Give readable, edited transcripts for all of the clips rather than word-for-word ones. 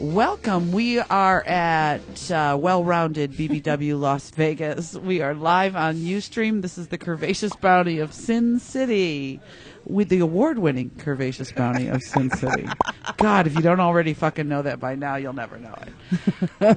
Welcome. We are at well-rounded BBW Las Vegas. We are live on Ustream. This is the Curvaceous Bounty of Sin City, with the award-winning Curvaceous Bounty of Sin City. God, if you don't already fucking know that by now, you'll never know it.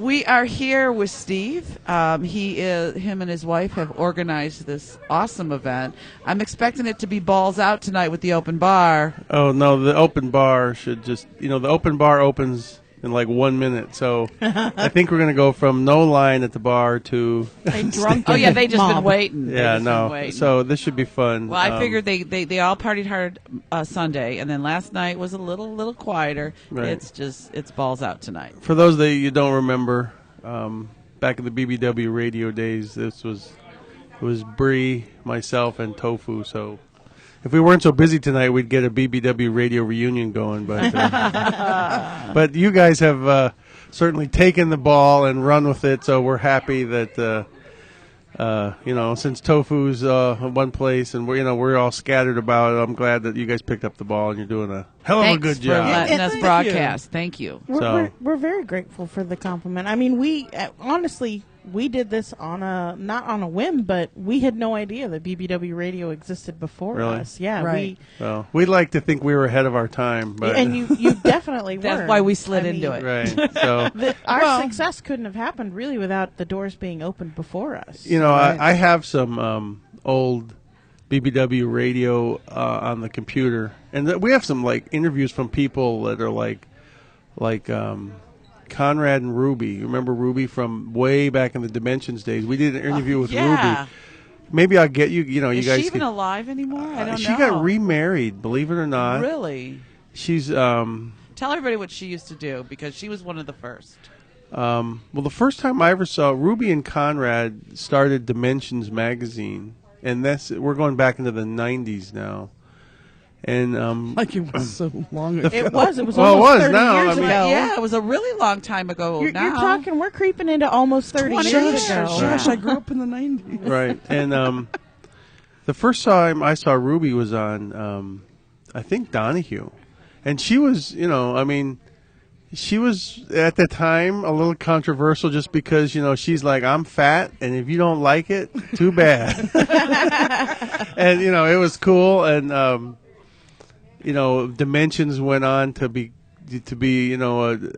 We are here with Steve. Him and his wife have organized this awesome event. I'm expecting it to be balls out tonight with the open bar. Oh, no, the open bar should just, the open bar opens in like 1 minute. So I think we're going to go from no line at the bar to drunk. Oh, yeah, they just been waiting. Yeah, no. So this should be fun. Well, I figured they all partied hard Sunday, and then last night was a little quieter. Right. It's balls out tonight. For those that you don't remember, back in the BBW radio days, it was Bree, myself, and Tofu. So if we weren't so busy tonight, we'd get a BBW radio reunion going. But but you guys have certainly taken the ball and run with it. So we're happy that since Tofu's one place and we're all scattered about it. I'm glad that you guys picked up the ball and you're doing a hell of a good job. Thanks for letting us broadcast. Thank you. We're very grateful for the compliment. I mean, we honestly. We did this not on a whim, but we had no idea that BBW Radio existed before us. Yeah, right. We'd like to think we were ahead of our time, but and you definitely were. That's why we slid into it. Right. So our success couldn't have happened really without the doors being opened before us. I have some old BBW Radio on the computer, and we have some interviews from people that are like Conrad and Ruby. You remember Ruby from way back in the Dimensions days? We did an interview with Ruby. Maybe I'll get you. Is guys. Is she even alive anymore? I don't know. She got remarried. Believe it or not. Really? She's. Tell everybody what she used to do because she was one of the first. Well, the first time I ever saw Ruby and Conrad started Dimensions magazine, and we're going back into the '90s now. And it was so long ago. It was well, almost 30 now. years ago. Yeah, it was a really long time ago. You're talking, we're creeping into almost 30 years ago. Gosh, I grew up in the 90s. Right. And the first time I saw Ruby was on, I think, Donahue. And she was, she was at the time a little controversial just because, she's like, I'm fat, and if you don't like it, too bad. And, it was cool. And, Dimensions went on to be an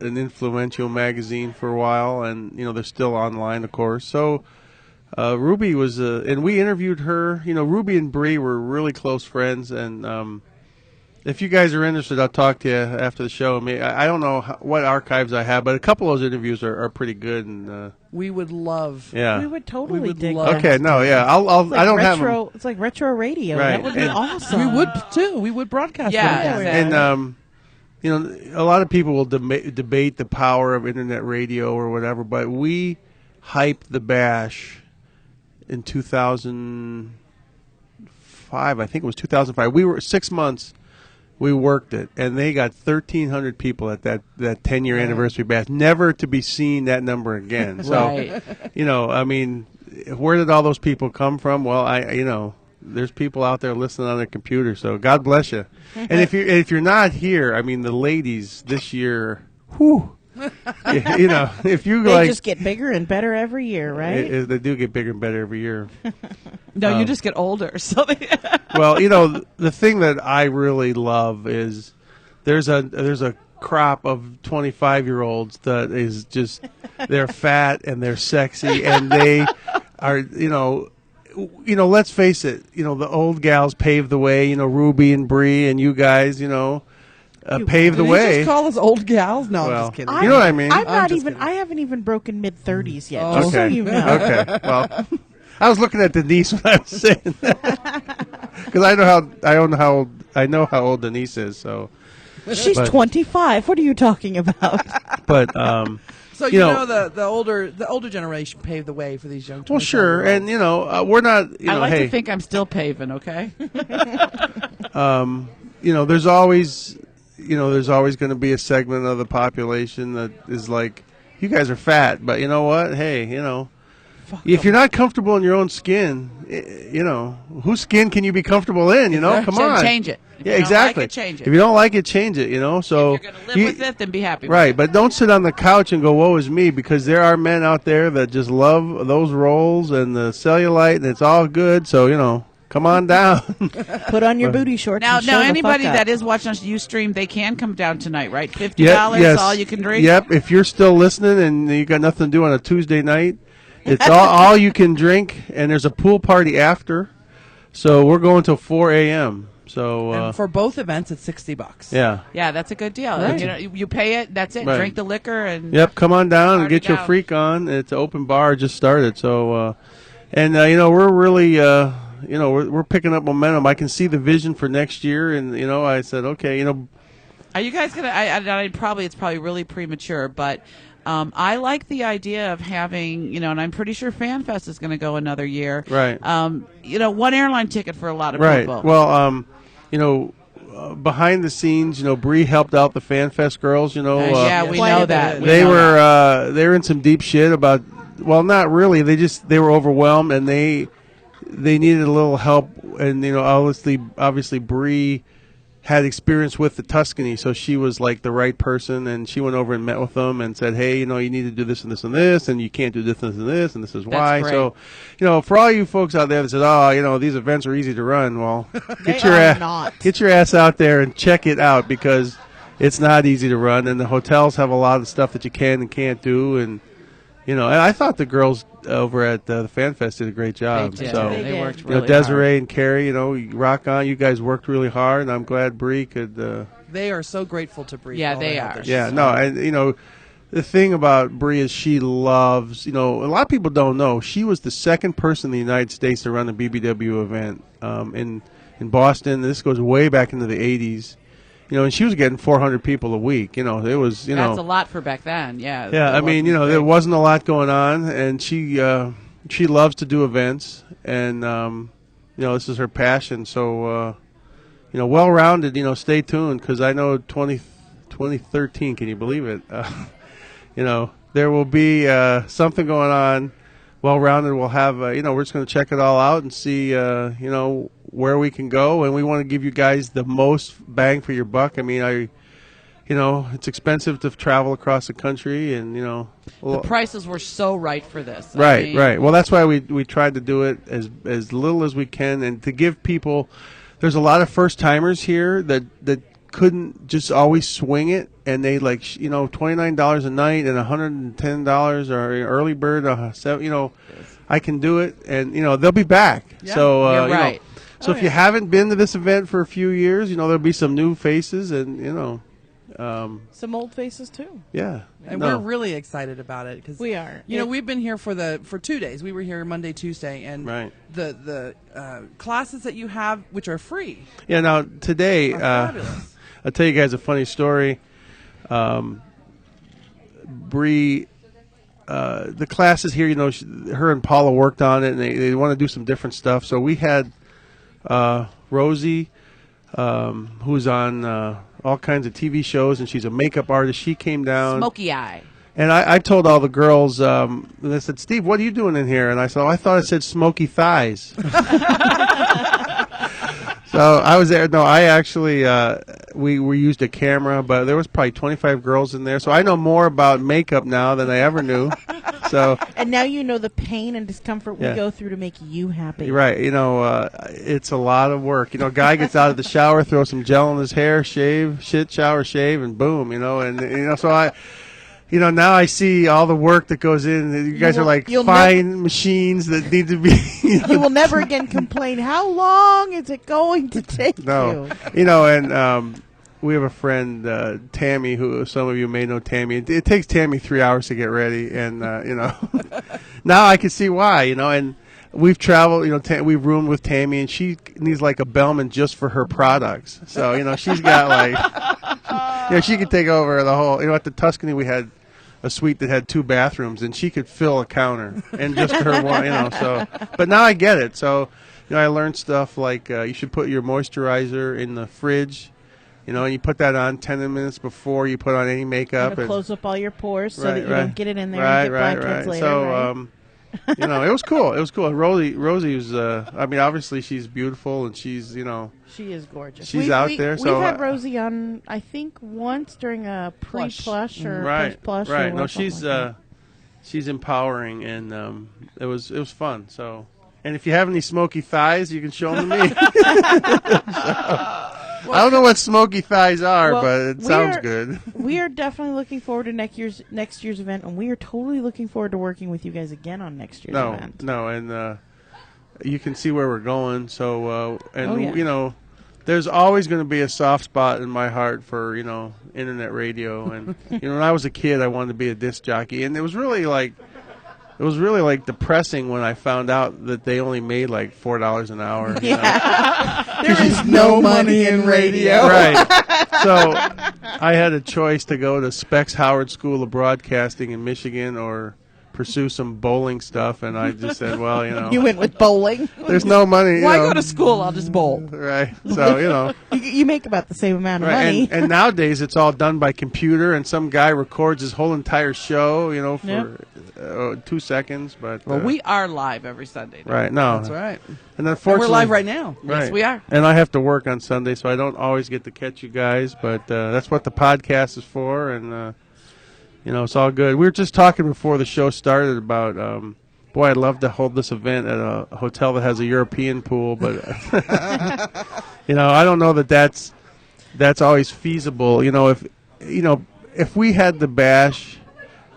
influential magazine for a while, and they're still online, of course. So Ruby was, and we interviewed her. Ruby and Bree were really close friends, and if you guys are interested, I'll talk to you after the show. I don't know what archives I have, but a couple of those interviews are pretty good, and we would love. Yeah, we would totally dig that. Okay, no, yeah, I don't have them. It's like retro radio. Right. That would be awesome. We would too. We would broadcast. Yeah, and a lot of people will debate the power of internet radio or whatever, but we hyped the Bash in 2005. I think it was 2005. We were 6 months. We worked it, and they got 1,300 people at that 10-year anniversary bash. Never to be seen that number again. So, where did all those people come from? Well, there's people out there listening on their computer. So God bless you. And if you're not here, the ladies this year, whew. If you they just get bigger and better every year, right? They do get bigger and better every year. No, you just get older. So well, the thing that I really love is there's a crop of 25-year-olds that is just they're fat and they're sexy and they are let's face it, the old gals paved the way. Ruby and Bree and you guys, paved the way. You just call us old gals? No, I'm just kidding. You know what I mean? I haven't even broken mid-30s yet. Just so you know. Okay. Well, I was looking at Denise when I was saying that because I know how old Denise is. So she's 25. What are you talking about? But so the older generation paved the way for these young. Well, sure, and we're not. I like to think I'm still paving. Okay. There's always. There's always going to be a segment of the population that is like, you guys are fat, but you know what? Hey, if you're not comfortable in your own skin, whose skin can you be comfortable in? Come on, change it. If yeah, you don't exactly. Like it, change it. If you don't like it, change it. So if you're going to live with it, then be happy. Right, with it. but don't sit on the couch and go, "Woe is me," because there are men out there that just love those rolls and the cellulite, and it's all good. So come on down. Put on your booty shorts. Now, and show the anybody fuck up. that is watching us Ustream, they can come down tonight, right? $50, Yes. all you can drink. Yep. If you're still listening and you got nothing to do on a Tuesday night, it's all you can drink, and there's a pool party after. So we're going till 4 a.m. So and for both events, it's $60. yeah. Yeah, that's a good deal. Right. You pay it. That's it. Right. Drink the liquor and Yep. Come on down and Party get your down. freak on. It's an open bar, just started. So we're really. We're picking up momentum. I can see the vision for next year, and I said, okay, Are you guys gonna? It's probably really premature, but I like the idea of having, and I'm pretty sure FanFest is going to go another year. Right. One airline ticket for a lot of right. people. Well, behind the scenes, Bree helped out the FanFest girls. Yeah, we Quite know a that. bit. We they know were they were in some deep shit about. Well, not really. They were overwhelmed, and they needed a little help. And obviously, Bree had experience with the Tuscany, so she was like the right person, and she went over and met with them and said, hey, you need to do this and this and this, and you can't do this and this, and this is why. great. So, for all you folks out there that said, these events are easy to run, well, They are not. get your ass out there and check it out, because it's not easy to run, and the hotels have a lot of stuff that you can and can't do, and and I thought the girls over at the FanFest did a great job. They did. So They They worked did. really Desiree hard. and Carrie, you rock on. You guys worked really hard, and I'm glad Bree could. They are so grateful to Bree. Yeah, for all they the help are. that Yeah, she's no, done. and the thing about Bree is she loves. A lot of people don't know she was the second person in the United States to run a BBW event in Boston. This goes way back into the '80s. And she was getting 400 people a week. It was, That's a lot for back then. Yeah. Yeah, I mean, there wasn't a lot going on, and she loves to do events, and this is her passion. So, well-rounded. Stay tuned, because I know 2013. Can you believe it? There will be something going on. Well-rounded. We'll have. We're just going to check it all out and see. Where we can go, and we want to give you guys the most bang for your buck. I mean, it's expensive to travel across the country, and the prices were so right for this. Right. Well, that's why we tried to do it as little as we can, and to give people. There's a lot of first timers here that couldn't just always swing it, and they $29 a night and $110 or early bird. I can do it, and they'll be back. Yeah, so you're right. So if you haven't been to this event for a few years, there'll be some new faces, and Some old faces too. yeah. And No. we're really excited about it because We are. we've been here for 2 days. We were here Monday, Tuesday, and Right. the classes that you have, which are free, Yeah. Now today, are fabulous. I'll tell you guys a funny story. Bree, the classes here, her and Paula worked on it, and they want to do some different stuff. So we had Rosie, who's on all kinds of TV shows, and she's a makeup artist. She came down. Smoky eye. And I told all the girls, and they said, Steve, what are you doing in here? And I said, I thought it said smoky thighs. So I was there. No, I actually, we used a camera, but there was probably 25 girls in there. So I know more about makeup now than I ever knew. So And now you know the pain and discomfort we Yeah. go through to make you happy. right, it's a lot of work. Guy gets out of the shower, throws some gel in his hair, shower, shave, and boom. And so I. Now I see all the work that goes in. You guys are like you'll fine machines that need to be. You will never again complain. How long is it going to take No, you? and we have a friend, Tammy, who some of you may know Tammy. It takes Tammy 3 hours to get ready, and now I can see why. And we've traveled. We've roomed with Tammy, and she needs like a bellman just for her products. So she's got like, she could take over the whole. At the Tuscany we had a suite that had 2 bathrooms, and she could fill a counter and just her one. So, but now I get it. So. I learned stuff like you should put your moisturizer in the fridge, and you put that on 10 minutes before you put on any makeup. It'll close up all your pores so Right, that you right. don't get it in there Right, and get right, blackheads right. later. So, right? You know, it was cool. It was cool. Rosie was. I mean, obviously she's beautiful and she's, you know, she is gorgeous. She's out there. So we've had Rosie on, I think, once during a pre-plush or post-plush. Right. Or No, she's empowering, and it was fun. So, and if you have any smoky thighs, you can show them to me. I don't know what smoky thighs are, but it sounds good. We are definitely looking forward to next year's event, and we are totally looking forward to working with you guys again on next year's event. No, and you can see where we're going. So, you know, there's always going to be a soft spot in my heart for, you know, internet radio. And you know, when I was a kid, I wanted to be a disc jockey, and it was really like depressing when I found out that they only made like $4 an hour. You know? There is no money in radio. Right. So I had a choice to go to Specs Howard School of Broadcasting in Michigan or pursue some bowling stuff, and I just said, well, you know. You went with bowling? There's no money. Why go to school? I'll just bowl. Right. So, you know. You make about the same amount of money. And nowadays it's all done by computer, and some guy records his whole entire show, you know, for 2 seconds. But well, we are live every Sunday. Right. No. That's right. And unfortunately, we're live right now. Right. Yes, we are. And I have to work on Sunday, so I don't always get to catch you guys. But that's what the podcast is for, and you know, it's all good. We were just talking before the show started about, boy, I'd love to hold this event at a hotel that has a European pool, but you know, I don't know that that's always feasible. You know, if we had the bash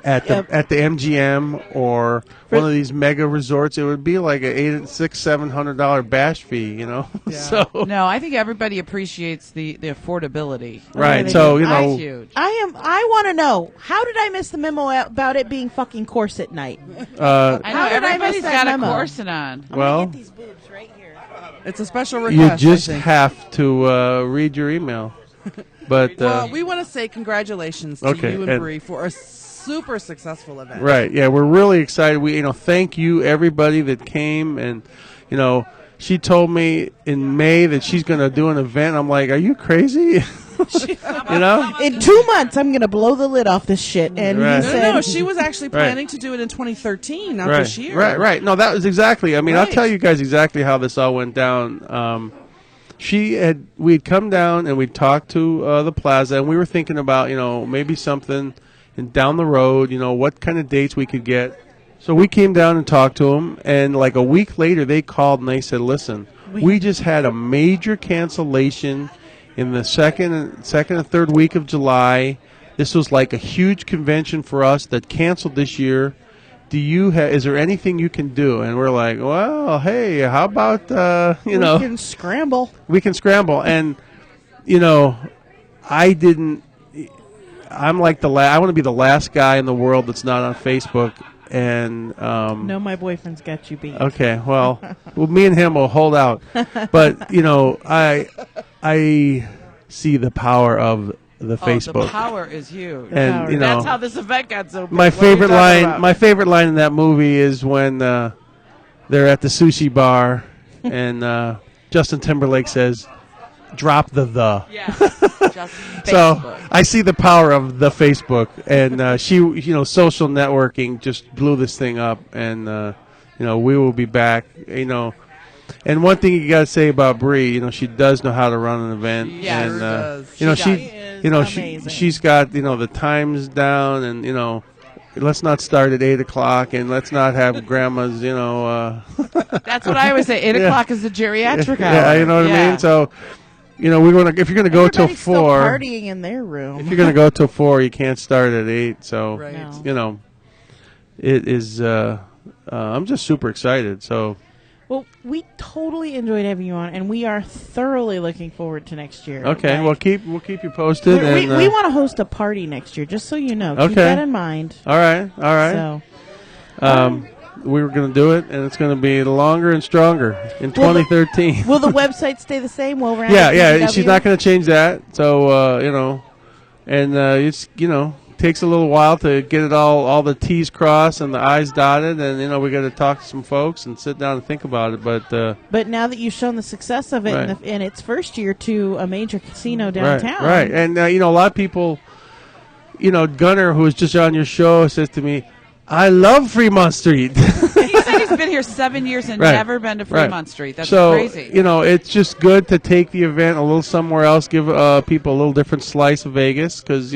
at the MGM or one of these mega resorts, it would be like a $700 bash fee, you know. Yeah. So no, I think everybody appreciates the affordability. Right. So you know, that's huge. I want to know, how did I miss the memo about it being fucking corset night? I know How did I miss everybody's that got memo? a corset on. well, Get these boobs right here. It's a special you request. just I think. have to read your email. But Well, we want to say congratulations to Okay, you and and- Bree for a super successful event. right, yeah, we're really excited. We, you know, thank you everybody that came, and you know, she told me in May that she's going to do an event. I'm like, are you crazy? You know, In 2 months, I'm going to blow the lid off this shit. And Right. he No, said, no, she was actually planning to do it in 2013, not right, this year. right. No, that was exactly. I mean, I'll Right. tell you guys exactly how this all went down. We'd come down and we'd talk to the plaza, and we were thinking about, you know, maybe something and down the road, you know, what kind of dates we could get. So we came down and talked to them, and like a week later, they called and they said, "Listen, we just had a major cancellation in the second and third week of July. This was like a huge convention for us that canceled this year. Is there anything you can do?" And we're like, "Well, hey, how about we can scramble. we can scramble." And you know, I'm like I want to be the last guy in the world that's not on Facebook. And No, my boyfriend's got you beat. okay, well, me and him will hold out. But you know, I see the power of the Facebook. The power is huge. And power. you know, That's how this event got so big. my What are you favorite talking about? my favorite line in that movie is when they're at the sushi bar and Justin Timberlake says, "Drop the." Yeah. Just So Facebook. I see the power of the Facebook, and social networking just blew this thing up, and you know, we will be back. You know, and one thing you got to say about Bree, you know, she does know how to run an event, Yes. and Sure does. you know, She is you know, amazing. she's got, you know, the times down, and you know, let's not start at 8:00, and let's not have grandmas, you know. That's what I always say. 8 o'clock is the geriatric hour. Yeah, you know what I mean. So, you know, if you're going to go till Everybody's still 4, partying in their room. if you're going to go till 4, you can't start at 8. So, Right. No. you know, it is. I'm just super excited. So, Well, we totally enjoyed having you on, and we are thoroughly looking forward to next year. okay, Like, we'll keep you posted. we and, want to host a party next year, just so you know. Okay. Keep that in mind. All right. So, We were going to do it, and it's going to be longer and stronger in 2013. will the website stay the same? Well, Yeah. She's not going to change that. So, you know, and it's, you know, takes a little while to get it all the T's crossed and the I's dotted, and you know, we got to talk to some folks and sit down and think about it. But now that you've shown the success of it Right. in its first year to a major casino downtown, right, and you know, a lot of people, you know, Gunner, who was just on your show, says to me, "I love Fremont Street." I've been here 7 years and Right. never been to Fremont Street. That's so, crazy. It's just good to take the event a little somewhere else, give people a little different slice of Vegas, because,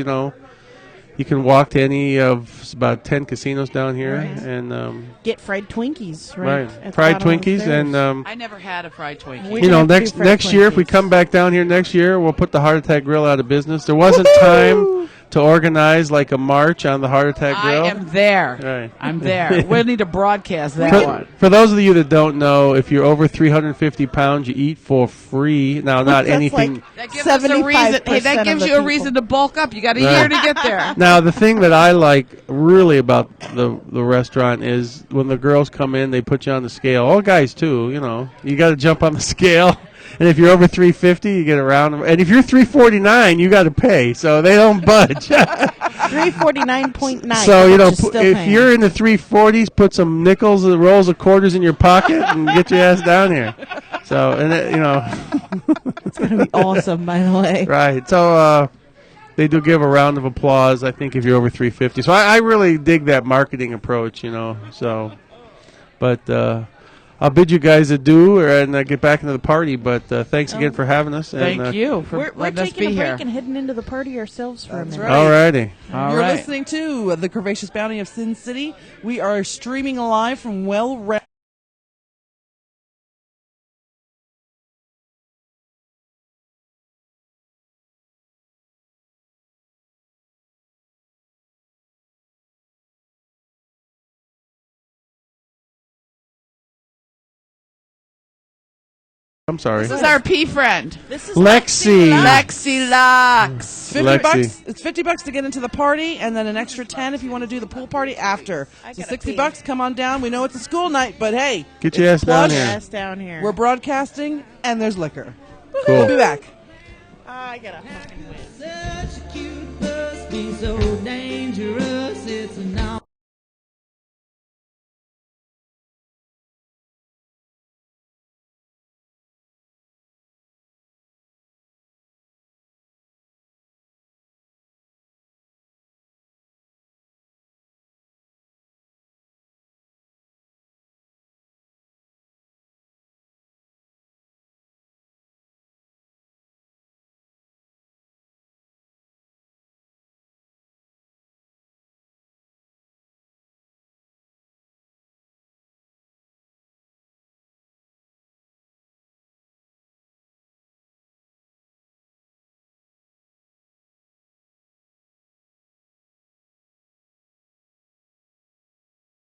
you can walk to any of about 10 casinos down here. Right. And get fried Twinkies, right? at the fried bottom of the Twinkies. stairs. And, I never had a fried Twinkie. We have to do fried next year, if we Twinkies. come back down here next year, we'll put the Heart Attack Grill out of business. There wasn't time to organize like a march on the Heart Attack Grill. I am there. Right. I'm there. We'll need to broadcast that one. For those of you that don't know, if you're over 350 pounds, you eat for free. Now, not That's anything. like That gives us a reason. Hey, that 75% gives of you the a reason people. to bulk up. You got a Right. year to get there. Now, the thing that I like really about the restaurant is when the girls come in, they put you on the scale. All guys, too, You got to jump on the scale. And if you're over 350, you get around. And if you're 349, you got to pay. So they don't budge. 349.9. So, which is still if paying. you're in the 340s, put some nickels and rolls of quarters in your pocket and get your ass down here. So, It's going to be awesome, by the way. right. So, they do give a round of applause, I think, if you're over 350. So I really dig that marketing approach, So, but I'll bid you guys adieu and get back into the party. But thanks again for having us. Thank and, you for We're letting us taking be a break here. and heading into the party ourselves for a minute. right. All righty. All You're right. listening to The Curvaceous Bounty of Sin City. We are streaming live from well-rounded. I'm sorry. This is our P friend, This is Lexi. Lexi Lux. Lexi. It's $50 to get into the party, and then an extra 10 if you want to do the pool party after. So gotta pee. $60. Come on down. We know it's a school night, but hey, Get your ass down plush. here. Yes, down here. we're broadcasting, and there's liquor. Cool. We'll be back. I gotta fucking win. Such a cute bus, be so dangerous. It's a